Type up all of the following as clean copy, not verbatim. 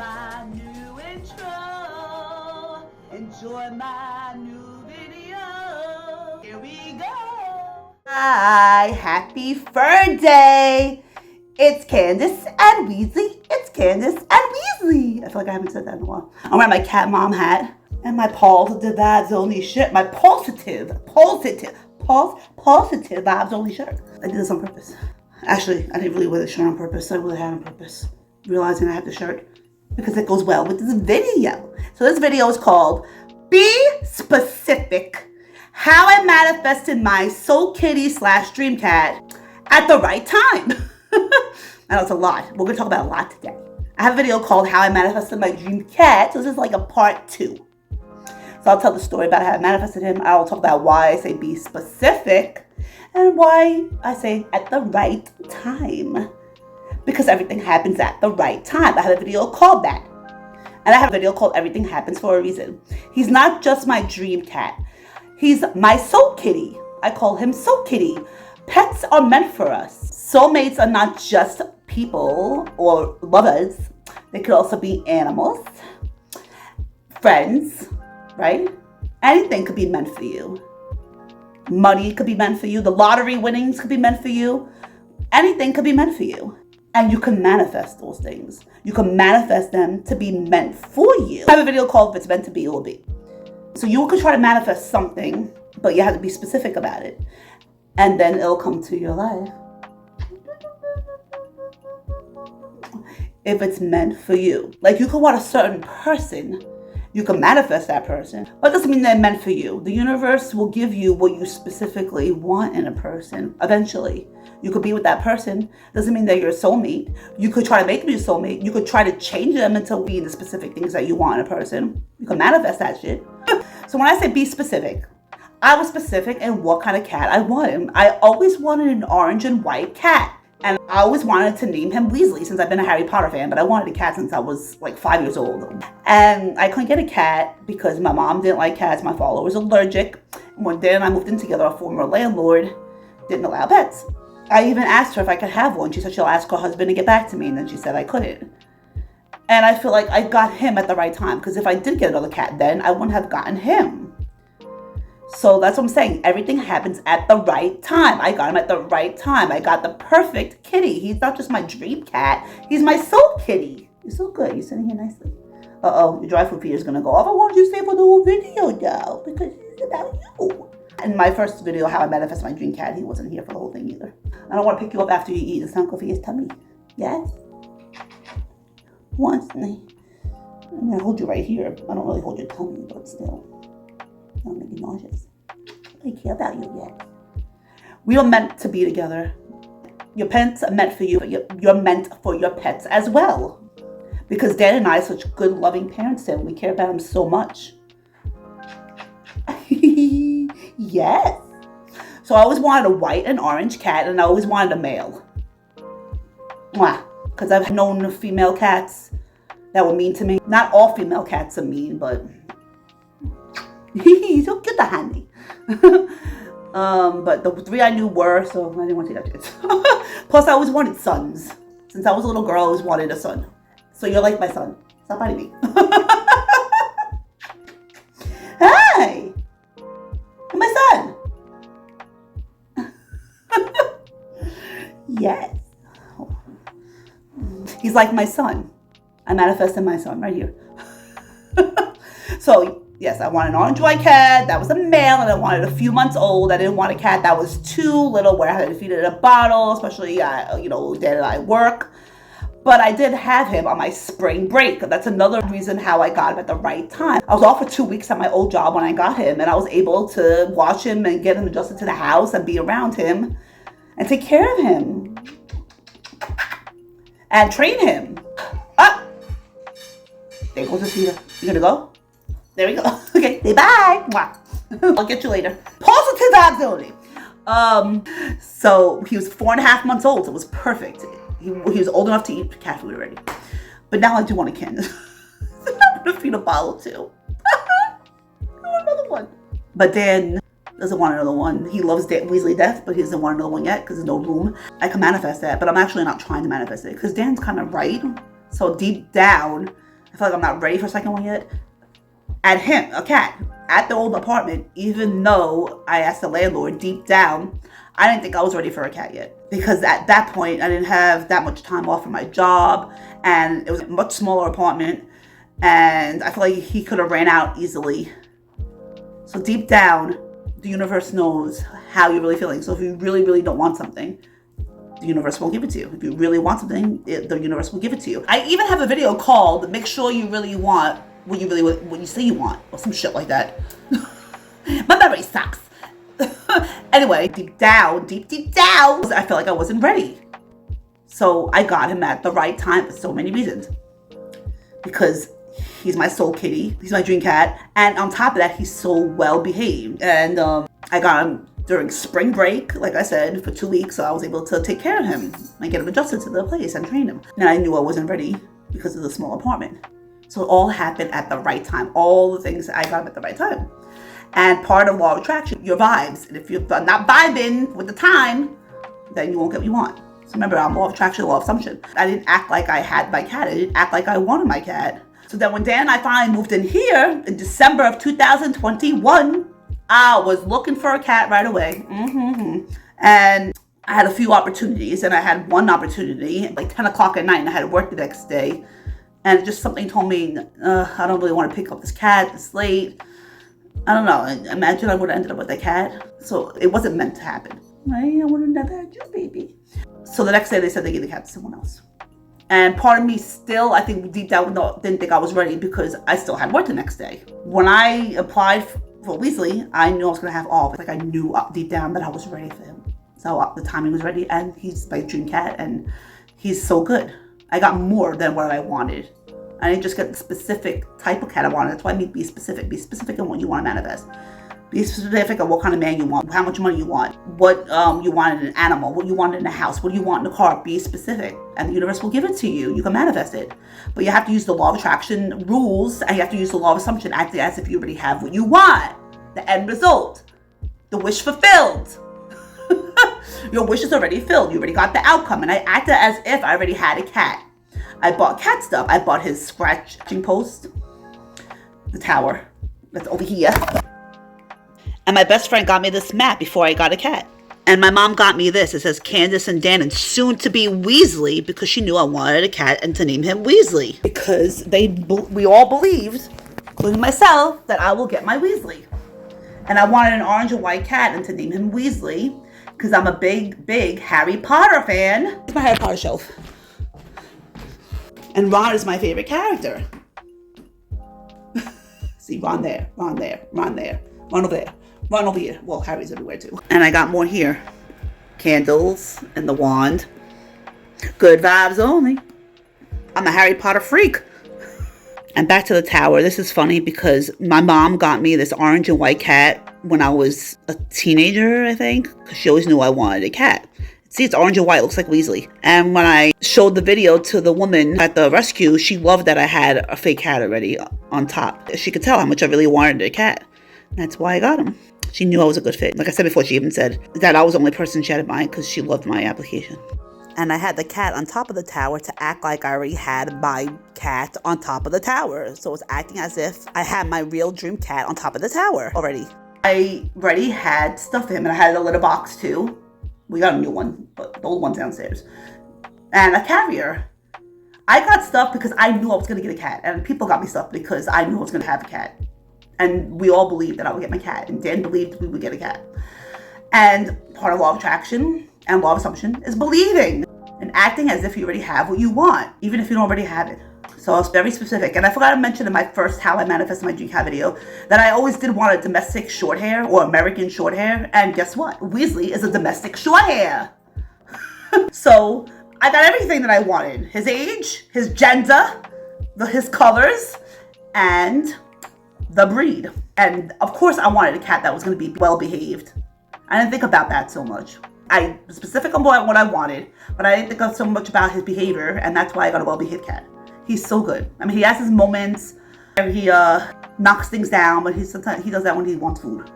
my new intro. Enjoy my new video. Here we go. Hi, happy fur day. It's Candice and Weasley. It's Candice and Weasley. I feel like I haven't said that in a while. I'm wearing my cat mom hat and my positive vibes only shirt. My positive vibes only shirt. I did this on purpose. Actually, I didn't really wear the shirt on purpose. I really had it on purpose. Realizing I have the shirt because it goes well with this video. So this video is called Be Specific. How I manifested my soul kitty / dream cat at the right time. I know it's a lot. We're going to talk about a lot today. I have a video called How I Manifested My Dream Cat. So this is like a part 2. So I'll tell the story about how I manifested him. I'll talk about why I say be specific and why I say at the right time. Because everything happens at the right time. I have a video called that. And I have a video called Everything Happens for a Reason. He's not just my dream cat. He's my soul kitty. I call him Soul Kitty. Pets are meant for us. Soulmates are not just people or lovers. They could also be animals, friends, right? Anything could be meant for you. Money could be meant for you. The lottery winnings could be meant for you. Anything could be meant for you. And you can manifest those things. You can manifest them to be meant for you. I have a video called If It's Meant to Be, It Will Be. So you could try to manifest something, but you have to be specific about it. And then it'll come to your life. If it's meant for you. Like you could want a certain person. You can manifest that person. But it doesn't mean they're meant for you. The universe will give you what you specifically want in a person eventually. You could be with that person. Doesn't mean that you're a soulmate. You could try to make them your soulmate. You could try to change them until be the specific things that you want in a person. You can manifest that shit. So when I say be specific, I was specific in what kind of cat I wanted. I always wanted an orange and white cat. And I always wanted to name him Weasley since I've been a Harry Potter fan, but I wanted a cat since I was like 5 years old. And I couldn't get a cat because my mom didn't like cats. My father was allergic. And when Dan and I moved in together, our former landlord didn't allow pets. I even asked her if I could have one. She said she'll ask her husband to get back to me, and then she said I couldn't. And I feel like I got him at the right time, because if I did get another cat then, I wouldn't have gotten him. So that's what I'm saying. Everything happens at the right time. I got him at the right time. I got the perfect kitty. He's not just my dream cat. He's my soul kitty. You're so good. You're sitting here nicely. Uh-oh, your dry food feeder is going to go off. I want you to stay for the whole video, though, because it's about you. In my first video, How I Manifest My Dream Cat, he wasn't here for the whole thing either. I don't want to pick you up after you eat. It's not good for your tummy. Yes? Who wants me? I'm going to hold you right here. I don't really hold your tummy, but still. Don't make you nauseous. I care about you yet. We are meant to be together. Your pets are meant for you, but you're meant for your pets as well. Because Dan and I are such good, loving parents and we care about them so much. Yes. So I always wanted a white and orange cat, and I always wanted a male. Mwah. Because I've known female cats that were mean to me. Not all female cats are mean, but he's so cute, honey. But the 3 I knew were, so I didn't want to take that chance. Plus, I always wanted sons. Since I was a little girl, I always wanted a son. So you're like my son. Stop biting me. Hi! My son! Yes. He's like my son. I manifested my son right here. So, yes, I wanted an orange white cat. That was a male, and I wanted a few months old. I didn't want a cat that was too little where I had to feed it in a bottle, especially, Dad and I work. But I did have him on my spring break. That's another reason how I got him at the right time. I was off for 2 weeks at my old job when I got him, and I was able to watch him and get him adjusted to the house and be around him and take care of him and train him. Ah! There goes the feeder. You gonna go? There we go. Okay, say bye. Mwah. I'll get you later. Positive absolutely. So he was 4.5 months old. So it was perfect. He was old enough to eat cat food already. But now I do want a Candice. I'm gonna feed a bottle too. I want another one. But Dan doesn't want another one. He loves Weasley death, but he doesn't want another one yet because there's no room. I can manifest that, but I'm actually not trying to manifest it because Dan's kind of right. So deep down, feel like I'm not ready for a second one yet. And him, a cat, at the old apartment, even though I asked the landlord deep down, I didn't think I was ready for a cat yet. Because at that point, I didn't have that much time off from my job, and it was a much smaller apartment, and I feel like he could have ran out easily. So deep down, the universe knows how you're really feeling. So if you really, really don't want something, the universe won't give it to you. If you really want something, the universe will give it to you. I even have a video called "Make Sure You Really Want What You Say You Want," or some shit like that. My memory sucks. Anyway, deep down, I felt like I wasn't ready. So I got him at the right time for so many reasons. Because he's my soul kitty, he's my dream cat, and on top of that, he's so well behaved. And I got him during spring break, like I said, for 2 weeks, so I was able to take care of him and get him adjusted to the place and train him. And I knew I wasn't ready because of the small apartment. So it all happened at the right time. All the things, I got him at the right time. And part of law of attraction, your vibes. And if you're not vibing with the time, then you won't get what you want. So remember, I'm law of attraction, law of assumption. I didn't act like I had my cat. I didn't act like I wanted my cat. So then when Dan and I finally moved in here in December of 2021, I was looking for a cat right away. And I had a few opportunities, and I had one opportunity like 10 o'clock at night, and I had to work the next day. And just something told me, I don't really want to pick up this cat this late. I don't know. Imagine I would have ended up with a cat. So it wasn't meant to happen. Right? I would have never had your baby. So the next day they said they gave the cat to someone else. And part of me still, I think deep down, didn't think I was ready because I still had work the next day. When I applied for Weasley, I knew I was going to have all of it. Like I knew deep down that I was ready for him. So the timing was ready, and he's my dream cat, and he's so good. I got more than what I wanted. I didn't just get the specific type of cat I wanted. That's why I mean be specific. Be specific in what you want to manifest. Be specific on what kind of man you want, how much money you want, what you want in an animal, what you want in a house, what you want in a car. Be specific, and the universe will give it to you. You can manifest it. But you have to use the law of attraction rules, and you have to use the law of assumption, acting as if you already have what you want. The end result. The wish fulfilled. Your wish is already filled. You already got the outcome. And I acted as if I already had a cat. I bought cat stuff. I bought his scratching post, the tower that's over here. And my best friend got me this mat before I got a cat. And my mom got me this. It says Candice and Dan, and soon to be Weasley, because she knew I wanted a cat and to name him Weasley. Because we all believed, including myself, that I will get my Weasley. And I wanted an orange and white cat and to name him Weasley, because I'm a big Harry Potter fan. It's my Harry Potter shelf. And Ron is my favorite character. See, Ron there, Ron there, Ron there, Ron over there, Ron over here. Well, Harry's everywhere too. And I got more here. Candles and the wand. Good vibes only. I'm a Harry Potter freak. And back to the tower. This is funny because my mom got me this orange and white cat when I was a teenager, I think. Because she always knew I wanted a cat. See, it's orange and white. It looks like Weasley. And when I showed the video to the woman at the rescue, she loved that I had a fake cat already on top. She could tell how much I really wanted a cat. That's why I got him. She knew I was a good fit. Like I said before, she even said that I was the only person she had in mind because she loved my application. And I had the cat on top of the tower to act like I already had my cat on top of the tower. So it's acting as if I had my real dream cat on top of the tower already. I already had stuff in him, and I had a litter box too. We got a new one, but the old one's downstairs. And a carrier. I got stuff because I knew I was going to get a cat. And people got me stuff because I knew I was going to have a cat. And we all believed that I would get my cat. And Dan believed we would get a cat. And part of law of attraction and law of assumption is believing and acting as if you already have what you want, even if you don't already have it. So it's very specific. And I forgot to mention in my first How I Manifested My Dream Cat video that I always did want a domestic short hair or American short hair. And guess what? Weasley is a domestic short hair. So I got everything that I wanted. His age, his gender, his colors, and the breed. And of course I wanted a cat that was going to be well behaved. I didn't think about that so much. I was specific on what I wanted, but I didn't think so much about his behavior, and that's why I got a well-behaved cat. He's so good. I mean, he has his moments where he knocks things down, but sometimes he does that when he wants food.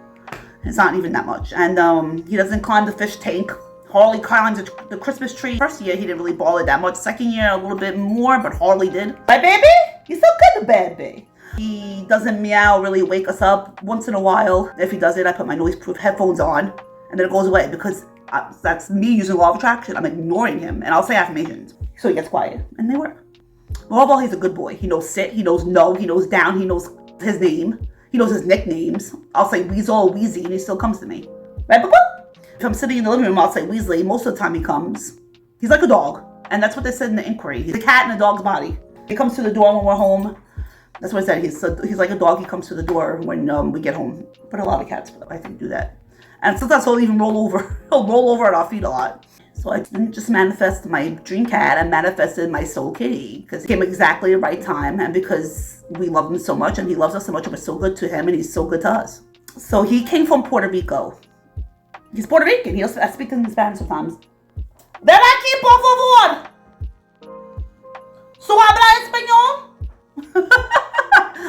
It's not even that much. And he doesn't climb the fish tank. Harley climbs the Christmas tree. First year, he didn't really bother that much. Second year, a little bit more, but Harley did. Right, baby? He's so good, the bad bee. He doesn't meow, really wake us up. Once in a while, if he does it, I put my noise-proof headphones on, and then it goes away because that's me using law of attraction. I'm ignoring him, and I'll say affirmations. So he gets quiet, and they work. Overall, he's a good boy. He knows sit, he knows no, he knows down, he knows his name, he knows his nicknames. I'll say Weasel or Wheezy, and he still comes to me. Right, Boo? If I'm sitting in the living room, I'll say Weasley. Most of the time he comes. He's like a dog, and that's what they said in the inquiry. He's a cat in a dog's body. He comes to the door when we're home. That's what I said. He's like a dog. He comes to the door when we get home. But a lot of cats, I think, do that. And sometimes he'll even roll over. He'll roll over at our feet a lot. So I didn't just manifest my dream cat. I manifested my soul kitty because it came exactly the right time, and because we love him so much and he loves us so much, and we're so good to him and he's so good to us. So he came from Puerto Rico. He's Puerto Rican. I speak in Spanish sometimes. Ven aquí, por favor. ¿Su habla español?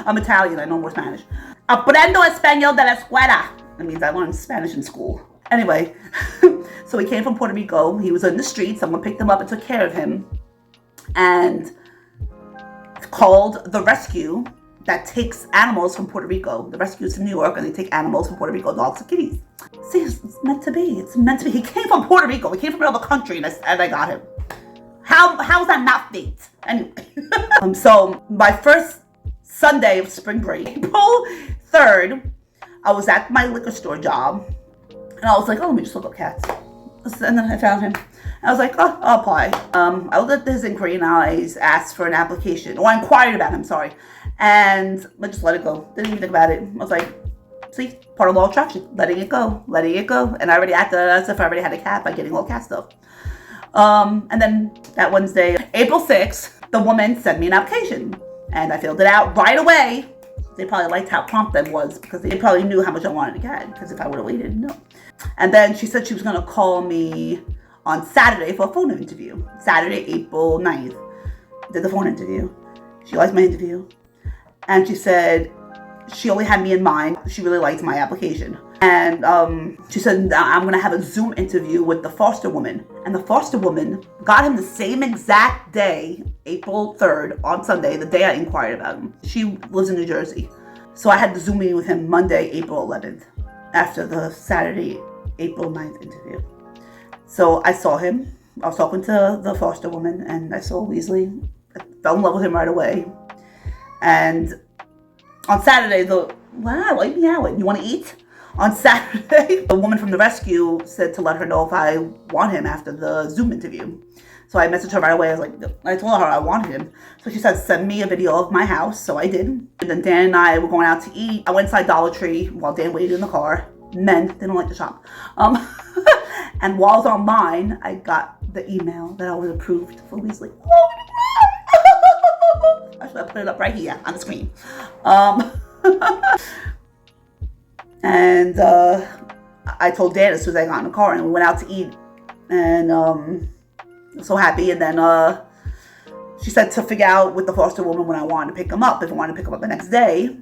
I'm Italian. I know more Spanish. Aprendo español de la escuela. That means I learned Spanish in school. Anyway, so he came from Puerto Rico. He was in the street. Someone picked him up and took care of him. And called the rescue that takes animals from Puerto Rico. The rescue is from New York, and they take animals from Puerto Rico, dogs and kitties. See, it's meant to be. It's meant to be. He came from Puerto Rico. He came from another country, and I got him. How is that not fate? Anyway, so my first Sunday of spring break, April 3rd, I was at my liquor store job, and I was like, oh, let me just look up cats. And then I found him. I was like, oh, I'll apply. I looked at his inquiry, and I asked for an application, or I inquired about him, sorry. And I just let it go. Didn't even think about it. I was like, see, part of law of attraction, letting it go. And I already acted as if I already had a cat by getting all cat stuff. And then that Wednesday, April 6th, the woman sent me an application, and I filled it out right away. They probably liked how prompt that was because they probably knew how much I wanted to get, because if I would have waited, no. And then she said she was going to call me on Saturday for a phone interview. Saturday, April 9th, did the phone interview. She liked my interview. And she said she only had me in mind. She really liked my application. And she said, I'm going to have a Zoom interview with the foster woman. And the foster woman got him the same exact day, April 3rd, on Sunday, the day I inquired about him. She lives in New Jersey. So I had the Zoom meeting with him Monday, April 11th, after the Saturday, April 9th interview. So I saw him. I was talking to the foster woman, and I saw Weasley. I fell in love with him right away. And on Saturday, wow, like meowing. You want to eat? On Saturday, the woman from the rescue said to let her know if I want him after the Zoom interview. So I messaged her right away. I told her I wanted him. So she said, send me a video of my house. So I did. And then Dan and I were going out to eat. I went inside Dollar Tree while Dan waited in the car. Men, they don't like to shop. And while I was online, I got the email that I was approved for Weasley. I should have put it up right here on the screen. And I told Dan as soon as I got in the car, and we went out to eat, and so happy. And then she said to figure out with the foster woman when I wanted to pick him up. If I wanted to pick him up the next day,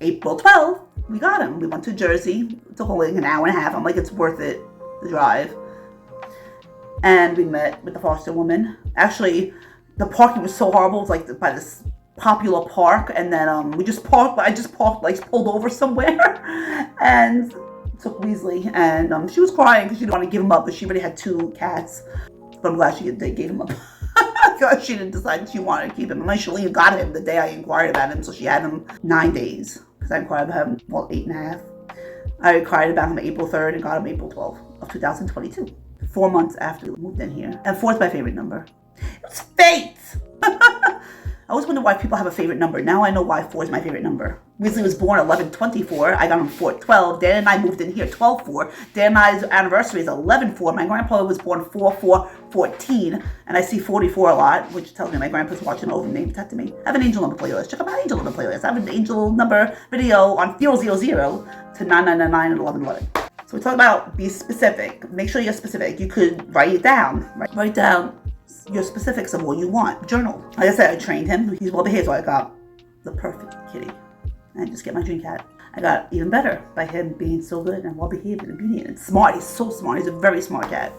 April 12th, we got him. We went to Jersey. It took only an hour and a half. I'm like, it's worth it, the drive. And we met with the foster woman. Actually, the parking was so horrible. It was like by this popular park, and then we just parked. I just parked, like pulled over somewhere, and took Weasley, and she was crying because she didn't want to give him up, but she already had 2 cats. But I'm glad they gave him up. Because she didn't decide she wanted to keep him. And she got him the day I inquired about him, so she had him 9 days. Because I inquired about him, 8.5. I inquired about him April 3rd and got him April 12th of 2022. 4 months after we moved in here. And 4 is my favorite number. It's fate! I always wonder why people have a favorite number. Now I know why 4 is my favorite number. Weasley was born 11/24. I got him 4/12. Dan and I moved in here 12/4. Dan and I's anniversary is 11/4. My grandpa was born 4/4/14. And I see 44 a lot, which tells me my grandpa's watching over me, protecting me. I have an angel number playlist. Check out my angel number playlist. I have an angel number video on 000 to 9999 and 1111. So we talk about be specific. Make sure you're specific. You could write it down. Write down your specifics of what you want. Journal. Like I said, I trained him. He's well behaved, so I got the perfect kitty. And I just get my dream cat. I got even better by him being so good and well behaved and obedient and smart. He's so smart. He's a very smart cat.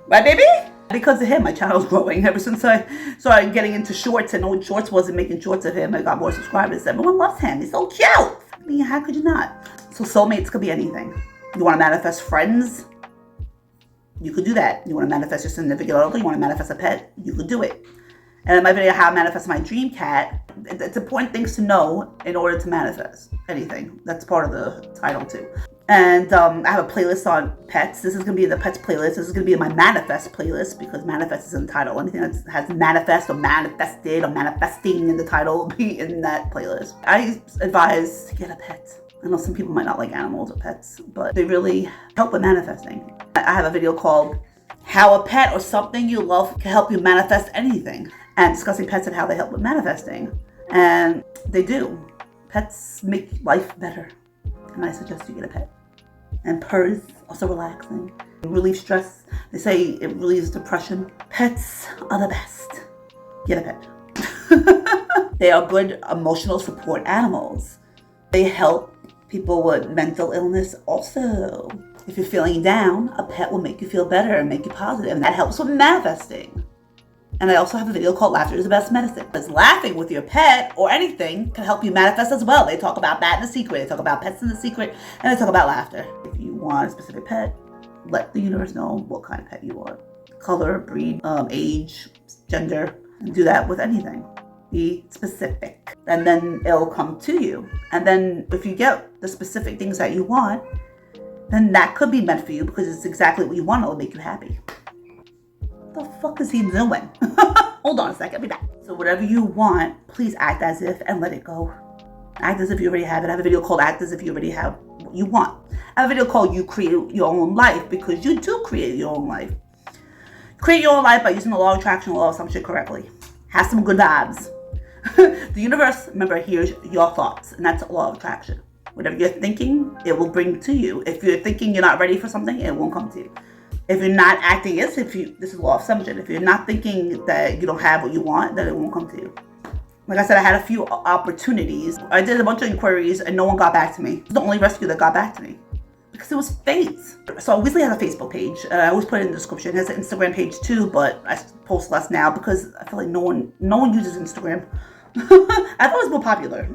Right, baby? Because of him, my channel's growing. Ever since I started getting into shorts and old shorts wasn't making shorts of him, I got more subscribers. Everyone loves him. He's so cute. I mean, how could you not? So soulmates could be anything. You want to manifest friends? You could do that. You want to manifest your significant other? You want to manifest a pet? You could do it. And in my video, how I manifest my dream cat, it's important things to know in order to manifest anything. That's part of the title too. And I have a playlist on pets. This is going to be in the pets playlist. This is going to be in my manifest playlist because manifest is in the title. Anything that has manifest or manifested or manifesting in the title will be in that playlist. I advise to get a pet. I know some people might not like animals or pets, but they really help with manifesting. I have a video called How a Pet or Something You Love Can Help You Manifest Anything, and discussing pets and how they help with manifesting. And they do. Pets make life better. And I suggest you get a pet. And purrs, also relaxing. Relieve stress. They say it relieves depression. Pets are the best. Get a pet. They are good emotional support animals. They help people with mental illness also. If you're feeling down, a pet will make you feel better and make you positive. And that helps with manifesting. And I also have a video called Laughter is the Best Medicine. Because laughing with your pet or anything can help you manifest as well. They talk about that in The Secret. They talk about pets in The Secret. And they talk about laughter. If you want a specific pet, let the universe know what kind of pet you want. Color, breed, age, gender. And do that with anything. Be specific. And then it'll come to you. And then if you get the specific things that you want, then that could be meant for you because it's exactly what you want. It'll make you happy. What the fuck is he doing? Hold on a second, I'll be back. So whatever you want, please act as if and let it go. Act as if you already have it. I have a video called Act as if you already have what you want. I have a video called You Create Your Own Life because you do create your own life. Create your own life by using the law of attraction, law of assumption correctly. Have some good vibes. The universe, remember, hears your thoughts, and that's the law of attraction. Whatever you're thinking, it will bring to you. If you're thinking you're not ready for something, it won't come to you. If you're not acting as if you, this is law of assumption. If you're not thinking that you don't have what you want, then it won't come to you. Like I said, I had a few opportunities. I did a bunch of inquiries and no one got back to me. It was the only rescue that got back to me because it was fate. So Weasley has a Facebook page. I always put it in the description. It has an Instagram page too, but I post less now because I feel like no one uses Instagram. I thought it was more popular.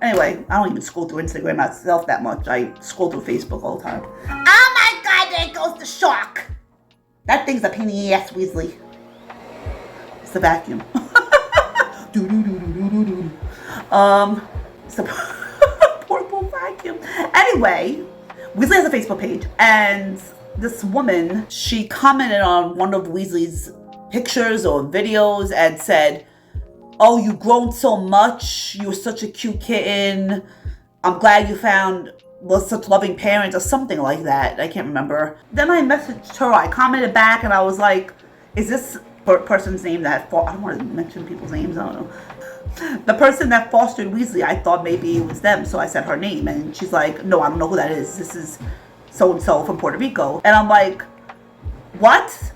Anyway, I don't even scroll through Instagram myself that much. I scroll through Facebook all the time. Oh my God, there goes the shark. That thing's a pain in the ass, Weasley. It's a vacuum. It's a portable vacuum. Anyway, Weasley has a Facebook page, and this woman, she commented on one of Weasley's pictures or videos and said, "Oh, you've grown so much. You were such a cute kitten. I'm glad you found such loving parents," or something like that. I can't remember. Then I messaged her. I commented back, and I was like, "Is this person's name that I don't want to mention people's names. I don't know. The person that fostered Weasley, I thought maybe it was them, so I said her name, and she's like, "No, I don't know who that is. This is so and so from Puerto Rico." And I'm like, "What?"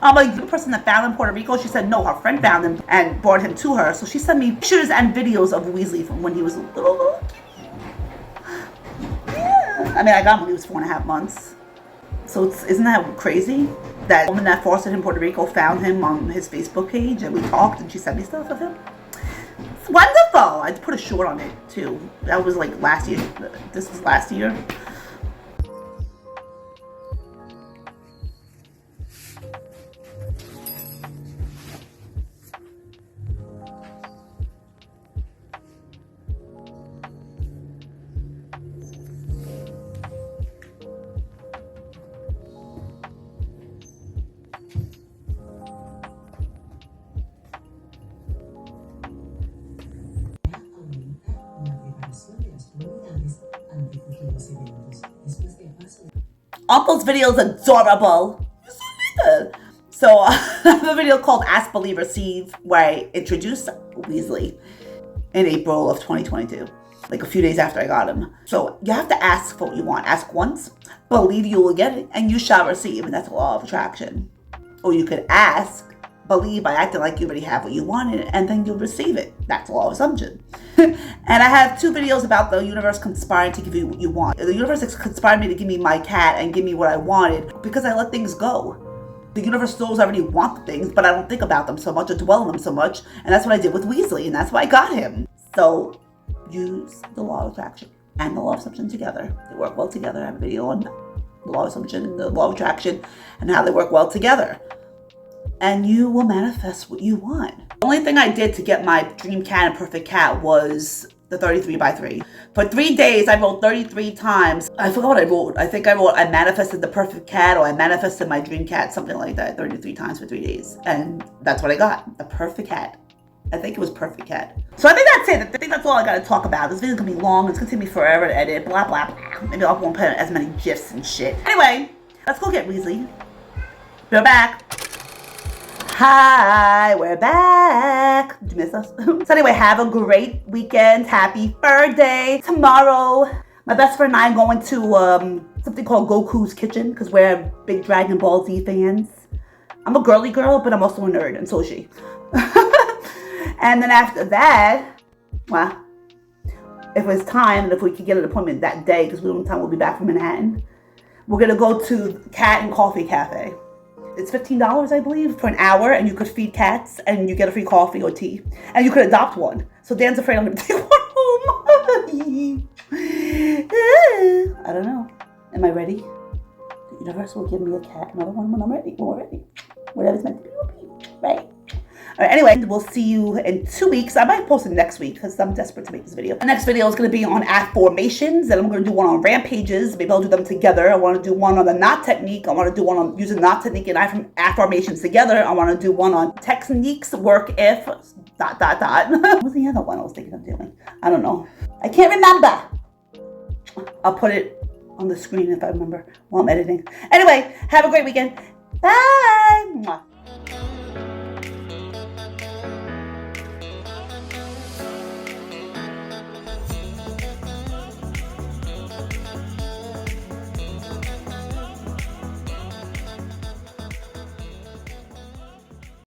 I'm like, "The person that found him in Puerto Rico?" She said, "No, her friend found him and brought him to her." So she sent me pictures and videos of Weasley from when he was a little yeah. I mean, I got him when he was 4.5 months. So isn't that crazy? That woman that fostered him in Puerto Rico found him on his Facebook page, and we talked, and she sent me stuff of him. It's wonderful. I put a short on it too. That was like last year. This was last year. Uncle's video is adorable. You're so little. So I have a video called Ask, Believe, Receive, where I introduced Weasley in April of 2022, like a few days after I got him. So you have to ask for what you want. Ask once, believe you will get it, and you shall receive, and that's the law of attraction. Or you could ask, believe by acting like you already have what you wanted, and then you'll receive it. That's the law of assumption. And I have 2 videos about the universe conspiring to give you what you want. The universe conspired me to give me my cat and give me what I wanted because I let things go. The universe knows I already want the things, but I don't think about them so much or dwell on them so much. And that's what I did with Weasley, and that's why I got him. So use the law of attraction and the law of assumption together. They work well together. I have a video on the law of assumption and the law of attraction and how they work well together. And you will manifest what you want. The only thing I did to get my dream cat and perfect cat was the 33 by 3. For 3 days, I wrote 33 times. I forgot what I wrote. I think I wrote, I manifested the perfect cat, or I manifested my dream cat, something like that, 33 times for 3 days. And that's what I got, the perfect cat. I think it was perfect cat. So I think that's it. I think that's all I got to talk about. This video's going to be long. It's going to take me forever to edit, blah, blah, blah. Maybe I won't put as many GIFs and shit. Anyway, let's go get Weasley. We're back. Hi, we're back. Did you miss us? So anyway, have a great weekend. Happy Fur Day. Tomorrow, my best friend and I are going to something called Goku's Kitchen because we're big Dragon Ball Z fans. I'm a girly girl, but I'm also a nerd, and so is she. And then after that, well, if it's time, if we could get an appointment that day, because we don't know time we'll be back from Manhattan, we're going to go to Cat and Coffee Cafe. It's $15, I believe, for an hour, and you could feed cats, and you get a free coffee or tea, and you could adopt one. So Dan's afraid I'm going to take one home. I don't know. Am I ready? The universe will give me a cat, another one when I'm ready. When we're ready. Whatever's meant to be, will be. Right? All right, anyway, we'll see you in 2 weeks. I might post it next week because I'm desperate to make this video. The next video is going to be on affirmations, and I'm going to do one on rampages. Maybe I'll do them together. I want to do one on the knot technique. I want to do one on using knot technique and affirmations together. I want to do one on techniques work if ... What was the other one I was thinking of doing? I don't know. I can't remember. I'll put it on the screen if I remember while I'm editing. Anyway, have a great weekend. Bye.